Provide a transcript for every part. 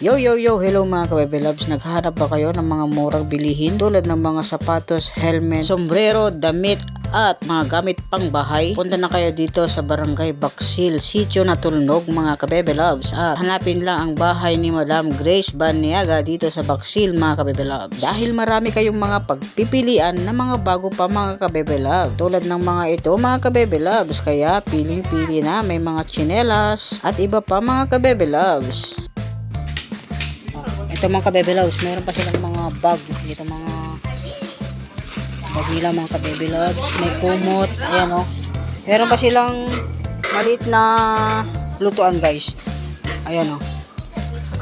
Yo, hello mga kabebe loves. Naghahanap ba kayo ng mga murang bilihin tulad ng mga sapatos, helmet, sombrero, damit at mga gamit pang bahay? Punta na kayo dito sa Barangay Baksil, Sitio Natulnog mga kabebe loves. At hanapin lang ang bahay ni Madam Grace Baniaga dito sa Baksil mga kabebe loves. Dahil marami kayong mga pagpipilian na mga bago pa mga kabebe loves. Tulad ng mga ito mga kabebe loves. Kaya piling-pili na, may mga tsinelas at iba pa mga kabebe loves. Ito mga kabebe loves, meron pa silang mga bag. Ito mga bag nila mga kabebe loves. May kumot, ayan o. Meron pa silang maliit na lutuan guys. Ayan o.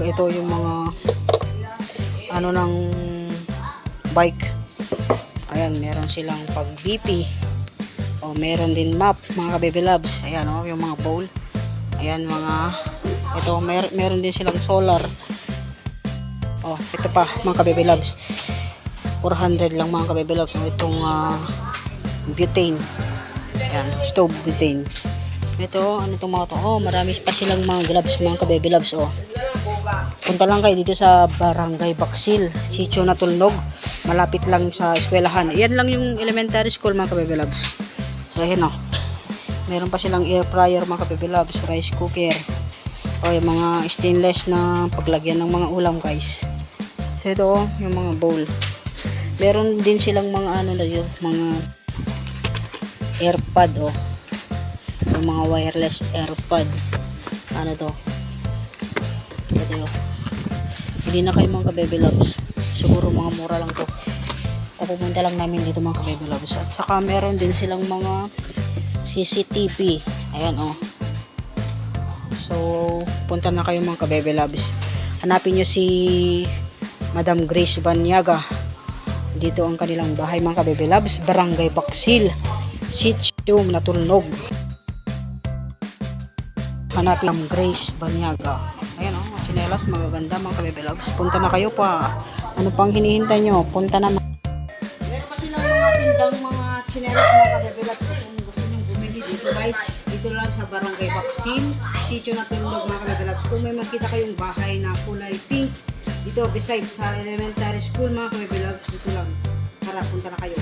Ito yung mga ano ng bike. Ayan, meron silang pag BP. O meron din map mga kabebe loves. Ayan o, yung mga bowl. Ayan mga, ito meron din silang solar. Oh, ito pa mga kabebe loves. 400 lang mga kabebe loves. Itong butane. Ayan, stove butane. Ito, ano itong mga to? Oh, marami pa silang mga gloves mga kabebe loves. Oh. Punta lang kayo dito sa Barangay Baksil, Sitio Natulnog. Malapit lang sa eskwelahan. Yan lang yung elementary school mga kabebe loves. So, ayan oh. Meron pa silang air fryer mga kabebe loves, rice cooker. O yung mga stainless na paglagyan ng mga ulam guys. So ito yung mga bowl. Meron din silang mga ano na yun, mga airpod oh. Yung mga wireless airpod. Ano to? Ito yun. Hindi na kayo mga kabebe loves. Siguro mga mura lang to. Pupunta lang namin dito mga kabebe loves. At saka meron din silang mga CCTV. Ayan oh. So, punta na kayo mga kabebe loves. Hanapin nyo si Madam Grace Baniaga. Dito ang kanilang bahay mga kabebe loves. Barangay Baksil, Sitio Natulnog. Hanapin Madam Grace Baniaga. Ayan o, chinelas magaganda mga kabebe loves. Punta na kayo pa. Ano pang hinihintay nyo? Punta na. Meron pa silang mga tindang mga chinelas mga kabebe loves. Kung gusto nyo bumili dito guys. Dito lang sa Barangay Baksil, Sitio Natulnog mga kabebe loves. Kung may makita kayong bahay na kulay pink, dito besides sa elementary school mga kabebe loves, dito lang. Tara, punta na kayo.